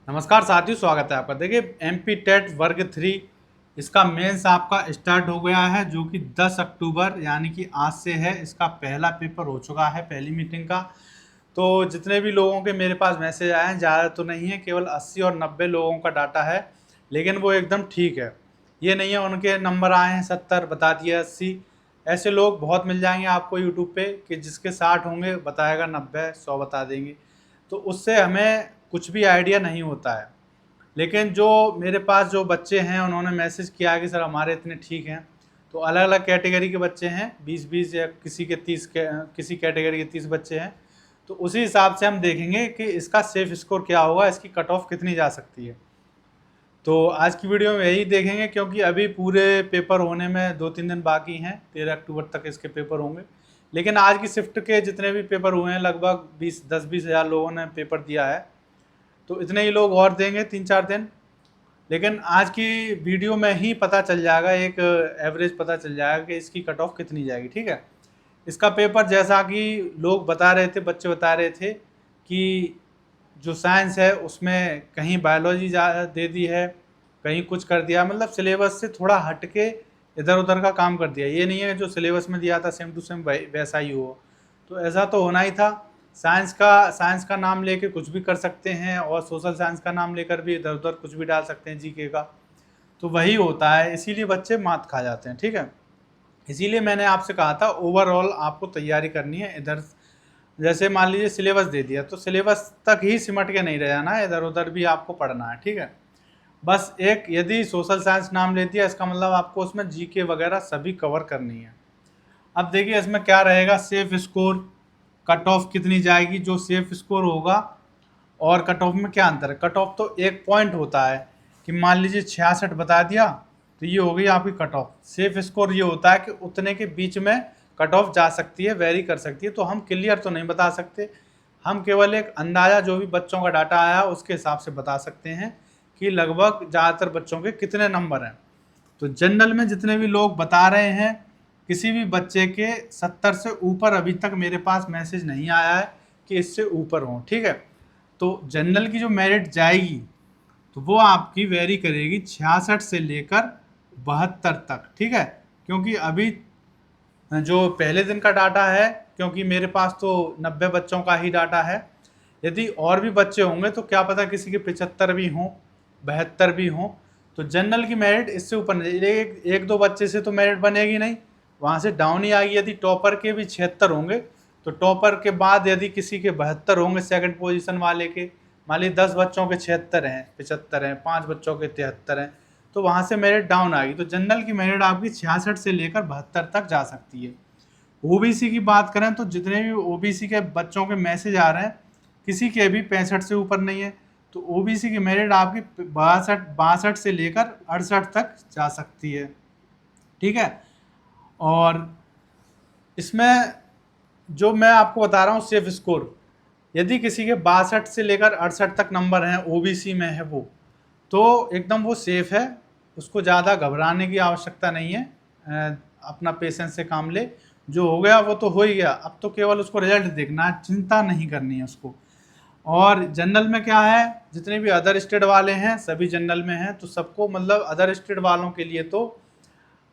नमस्कार साथियों, स्वागत है आपका। देखिए, एमपी टेट वर्ग 3 इसका मेंस आपका स्टार्ट हो गया है, जो कि 10 अक्टूबर यानी कि आज से है। इसका पहला पेपर हो चुका है, पहली मीटिंग का। तो जितने भी लोगों के मेरे पास मैसेज आए हैं, ज़्यादा तो नहीं है, केवल 80 और 90 लोगों का डाटा है, लेकिन वो एकदम ठीक है। ये नहीं है उनके नंबर आए हैं 70 बता दिया 80। ऐसे लोग बहुत मिल जाएंगे आपको यूट्यूब पे कि जिसके 60 होंगे बताएगा 90 100 बता देंगे। तो उससे हमें कुछ भी आइडिया नहीं होता है। लेकिन जो मेरे पास जो बच्चे हैं, उन्होंने मैसेज किया कि सर हमारे इतने ठीक हैं। तो अलग अलग कैटेगरी के बच्चे हैं, 20-20 या किसी के 30 किसी कैटेगरी के 30 बच्चे हैं। तो उसी हिसाब से हम देखेंगे कि इसका सेफ स्कोर क्या होगा, इसकी कट ऑफ कितनी जा सकती है। तो आज की वीडियो में यही देखेंगे, क्योंकि अभी पूरे पेपर होने में 2-3 दिन बाकी हैं। 13 अक्टूबर तक इसके पेपर होंगे। लेकिन आज की शिफ्ट के जितने भी पेपर हुए हैं, लगभग 10-20 हज़ार लोगों ने पेपर दिया है। तो इतने ही लोग और देंगे 3-4 दिन। लेकिन आज की वीडियो में ही पता चल जाएगा, एक एवरेज पता चल जाएगा कि इसकी कट ऑफ कितनी जाएगी। ठीक है। इसका पेपर जैसा कि लोग बता रहे थे, बच्चे बता रहे थे कि जो साइंस है उसमें कहीं बायोलॉजी दे दी है, कहीं कुछ कर दिया, मतलब सिलेबस से थोड़ा हट के इधर उधर का काम कर दिया। ये नहीं है जो सिलेबस में दिया था सेम टू सेम वैसा ही हो। तो ऐसा तो होना ही था। साइंस का नाम लेके कुछ भी कर सकते हैं, और सोशल साइंस का नाम लेकर भी इधर उधर कुछ भी डाल सकते हैं, जीके का। तो वही होता है, इसीलिए बच्चे मात खा जाते हैं। ठीक है। इसीलिए मैंने आपसे कहा था ओवरऑल आपको तैयारी करनी है। इधर जैसे मान लीजिए सिलेबस दे दिया, तो सिलेबस तक ही सिमट के नहीं रह जाना है, इधर उधर भी आपको पढ़ना है। ठीक है। बस एक यदि सोशल साइंस नाम ले दिया, इसका मतलब आपको उसमें जीके वगैरह सभी कवर करनी है। अब देखिए इसमें क्या रहेगा, सेफ स्कोर, कट ऑफ कितनी जाएगी। जो सेफ स्कोर होगा और कट ऑफ में क्या अंतर है। कट ऑफ तो एक पॉइंट होता है कि मान लीजिए 66 बता दिया, तो ये हो गई आपकी कट ऑफ। सेफ स्कोर ये होता है कि उतने के बीच में कट ऑफ जा सकती है, वेरी कर सकती है। तो हम क्लियर तो नहीं बता सकते, हम केवल एक अंदाज़ा जो भी बच्चों का डाटा आया उसके हिसाब से बता सकते हैं कि लगभग ज़्यादातर बच्चों के कितने नंबर हैं। तो जनरल में जितने भी लोग बता रहे हैं, किसी भी बच्चे के 70 से ऊपर अभी तक मेरे पास मैसेज नहीं आया है कि इससे ऊपर हो। ठीक है। तो जनरल की जो मेरिट जाएगी तो वो आपकी वेरी करेगी 66 से लेकर 72 तक। ठीक है। क्योंकि अभी जो पहले दिन का डाटा है, क्योंकि मेरे पास तो 90 बच्चों का ही डाटा है। यदि और भी बच्चे होंगे तो क्या पता किसी के 75 भी हों, 72 भी हों। तो जनरल की मेरिट इससे ऊपर नहीं, एक दो बच्चे से तो मेरिट बनेगी नहीं, वहाँ से डाउन ही आएगी। यदि टॉपर के भी 76 होंगे, तो टॉपर के बाद यदि किसी के 72 होंगे सेकंड पोजीशन वाले के, मान लीजिए 10 बच्चों के 76 हैं, 75 हैं, 5 बच्चों के 73 हैं, तो वहाँ से मेरिट डाउन आएगी। तो जनरल की मेरिट आपकी 66 से लेकर 72 तक जा सकती है। ओबीसी की बात करें तो जितने भी ओबीसी के बच्चों के मैसेज आ रहे हैं, किसी के भी 65 से ऊपर नहीं है। तो ओबीसी की मेरिट आपकी 62 से लेकर 68 तक जा सकती है। ठीक है। और इसमें जो मैं आपको बता रहा हूँ सेफ स्कोर, यदि किसी के 62 से लेकर 68 तक नंबर हैं, ओबीसी में है वो, तो एकदम वो सेफ है। उसको ज़्यादा घबराने की आवश्यकता नहीं है। अपना पेशेंस से काम ले, जो हो गया वो तो हो ही गया। अब तो केवल उसको रिजल्ट देखना है, चिंता नहीं करनी है उसको। और जनरल में क्या है, जितने भी अदर स्टेट वाले हैं सभी जनरल में हैं। तो सबको मतलब अदर स्टेट वालों के लिए तो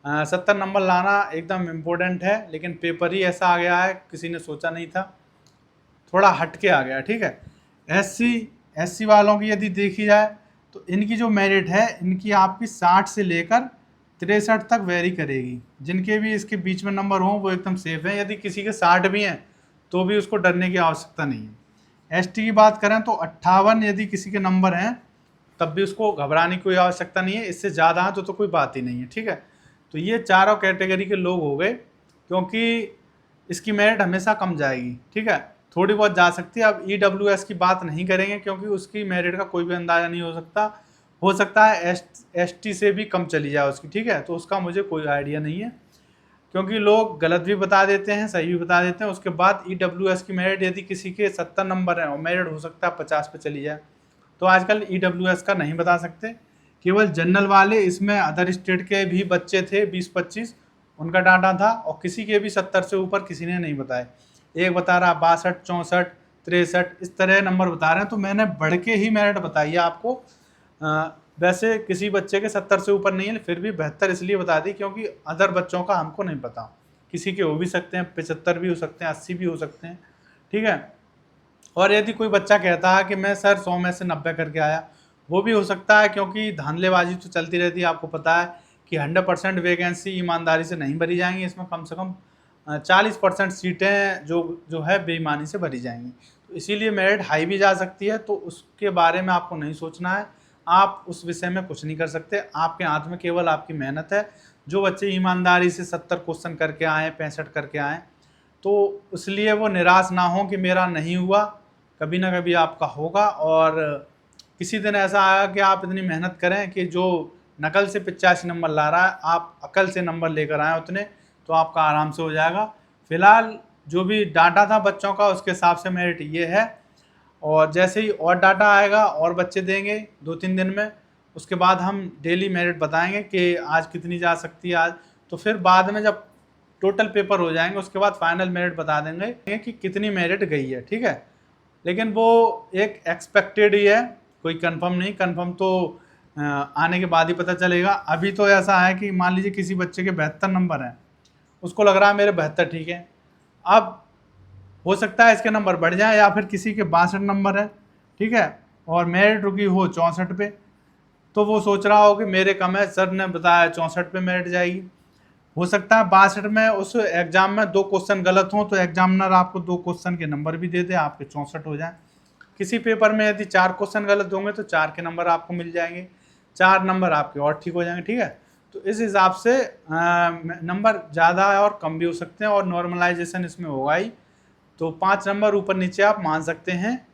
70 नंबर लाना एकदम इम्पोर्टेंट है। लेकिन पेपर ही ऐसा आ गया है, किसी ने सोचा नहीं था, थोड़ा हट के आ गया। ठीक है। एससी वालों की यदि देखी जाए तो इनकी जो मेरिट है, इनकी आपकी 60 से लेकर 63 तक वेरी करेगी। जिनके भी इसके बीच में नंबर हों वो एकदम सेफ है। यदि किसी के 60 भी हैं तो भी उसको डरने की आवश्यकता नहीं है। एसटी की बात करें तो 58 यदि किसी के नंबर हैं तब भी उसको घबराने की कोई आवश्यकता नहीं है। इससे ज़्यादा है तो कोई बात ही नहीं है। ठीक है। तो ये चारों कैटेगरी के लोग हो गए, क्योंकि इसकी मेरिट हमेशा कम जाएगी। ठीक है। थोड़ी बहुत जा सकती है। अब ईडब्ल्यूएस की बात नहीं करेंगे, क्योंकि उसकी मेरिट का कोई भी अंदाज़ा नहीं हो सकता है एसटी से भी कम चली जाए उसकी। ठीक है। तो उसका मुझे कोई आइडिया नहीं है, क्योंकि लोग गलत भी बता देते हैं, सही भी बता देते हैं। उसके बाद ईडब्ल्यूएस की मेरिट यदि किसी के 70 नंबर है और मेरिट हो सकता है 50 पे चली जाए, तो आजकल ईडब्ल्यूएस का नहीं बता सकते। केवल जनरल वाले, इसमें अदर स्टेट के भी बच्चे थे 20-25, उनका डाटा था, और किसी के भी 70 से ऊपर किसी ने नहीं बताया। एक बता रहा 62, 64, 63, इस तरह नंबर बता रहे हैं। तो मैंने बढ़ के ही मेरिट बताई है आपको। वैसे किसी बच्चे के 70 से ऊपर नहीं है, फिर भी 72 इसलिए बता दी क्योंकि अदर बच्चों का हमको नहीं पता, किसी के हो भी सकते हैं, 75 भी हो सकते हैं, 80 भी हो सकते हैं, ठीक है। और यदि कोई बच्चा कहता है कि मैं सर 100 में से 90 करके आया, वो भी हो सकता है, क्योंकि धांधलेबाजी तो चलती रहती है। आपको पता है कि 100% वैकेंसी ईमानदारी से नहीं भरी जाएंगी, इसमें कम से कम 40% सीटें जो है बेईमानी से भरी जाएंगी। तो इसीलिए मेरिट हाई भी जा सकती है, तो उसके बारे में आपको नहीं सोचना है, आप उस विषय में कुछ नहीं कर सकते। आपके हाथ में केवल आपकी मेहनत है। जो बच्चे ईमानदारी से 70 क्वेश्चन करके आए, 65 करके आए, तो इसलिए वो निराश ना हो कि मेरा नहीं हुआ, कभी ना कभी आपका होगा। और किसी दिन ऐसा आएगा कि आप इतनी मेहनत करें कि जो नकल से 85 नंबर ला रहा है, आप अकल से नंबर लेकर आए उतने, तो आपका आराम से हो जाएगा। फिलहाल जो भी डाटा था बच्चों का, उसके हिसाब से मेरिट ये है। और जैसे ही और डाटा आएगा और बच्चे देंगे 2-3 दिन में, उसके बाद हम डेली मेरिट बताएंगे कि आज कितनी जा सकती है आज। तो फिर बाद में जब टोटल पेपर हो जाएंगे, उसके बाद फाइनल मेरिट बता देंगे कि कितनी मेरिट गई है, ठीक है। लेकिन वो एक एक्सपेक्टेड ही है, कोई कंफर्म नहीं। कंफर्म तो आने के बाद ही पता चलेगा। अभी तो ऐसा है कि मान लीजिए किसी बच्चे के 72 नंबर हैं, उसको लग रहा है मेरे 72 ठीक है। अब हो सकता है इसके नंबर बढ़ जाए, या फिर किसी के 62 नंबर है, ठीक है, और मेरिट रुकी हो 64 पे, तो वो सोच रहा हो कि मेरे कम है, सर ने बताया 64 पे मेरिट जाएगी। हो सकता है 62 में उस एग्जाम में 2 क्वेश्चन गलत हों, तो एग्जामिनर आपको 2 क्वेश्चन के नंबर भी दे दे, आपके 64 हो जाए। किसी पेपर में यदि 4 क्वेश्चन गलत होंगे तो 4 के नंबर आपको मिल जाएंगे, 4 नंबर आपके और ठीक हो जाएंगे, ठीक है। तो इस हिसाब से नंबर ज़्यादा और कम भी हो सकते हैं, और नॉर्मलाइजेशन इसमें होगा ही, तो 5 नंबर ऊपर नीचे आप मान सकते हैं।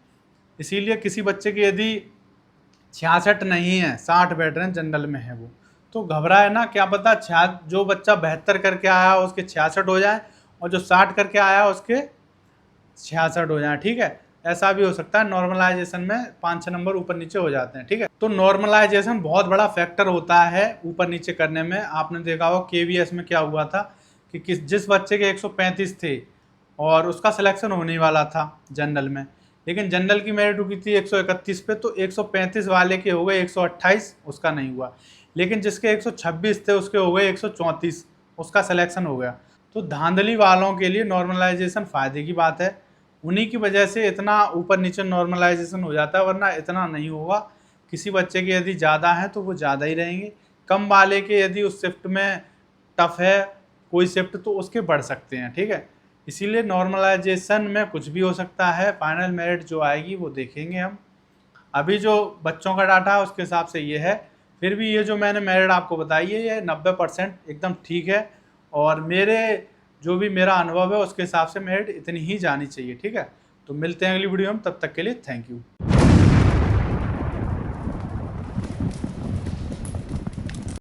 इसीलिए किसी बच्चे के यदि 66 नहीं है, 60 बैठ रहे हैं, जनरल में है वो, तो घबराए ना, क्या पता जो बच्चा 72 करके आया उसके 66 हो जाए, और जो 60 करके आया उसके 66 हो जाए, ठीक है। ऐसा भी हो सकता है, नॉर्मलाइजेशन में 5-6 नंबर ऊपर नीचे हो जाते हैं, ठीक है। तो नॉर्मलाइजेशन बहुत बड़ा फैक्टर होता है ऊपर नीचे करने में। आपने देखा होगा KVS में क्या हुआ था कि जिस बच्चे के 135 थे और उसका सिलेक्शन होने वाला था जनरल में, लेकिन जनरल की मेरिट रुकी थी 131 पे, तो 135 वाले के हो गए 128, उसका नहीं हुआ। लेकिन जिसके 126 थे उसके हो गए 134, उसका सिलेक्शन हो गया। तो धांधली वालों के लिए नॉर्मलाइजेशन फ़ायदे की बात है, उन्हीं की वजह से इतना ऊपर नीचे नॉर्मलाइजेशन हो जाता है, वरना इतना नहीं होगा। किसी बच्चे के यदि ज़्यादा हैं तो वो ज़्यादा ही रहेंगे, कम वाले के यदि उस शिफ्ट में टफ है कोई शिफ्ट, तो उसके बढ़ सकते हैं, ठीक है। इसीलिए नॉर्मलाइजेशन में कुछ भी हो सकता है। फाइनल मेरिट जो आएगी वो देखेंगे हम। अभी जो बच्चों का डाटा है उसके हिसाब से ये है। फिर भी ये जो मैंने मेरिट आपको बताई है, ये 90% एकदम ठीक है, और जो भी मेरा अनुभव है उसके हिसाब से मेरिट इतनी ही जानी चाहिए, ठीक है। तो मिलते हैं अगली वीडियो में, तब तक के लिए थैंक यू।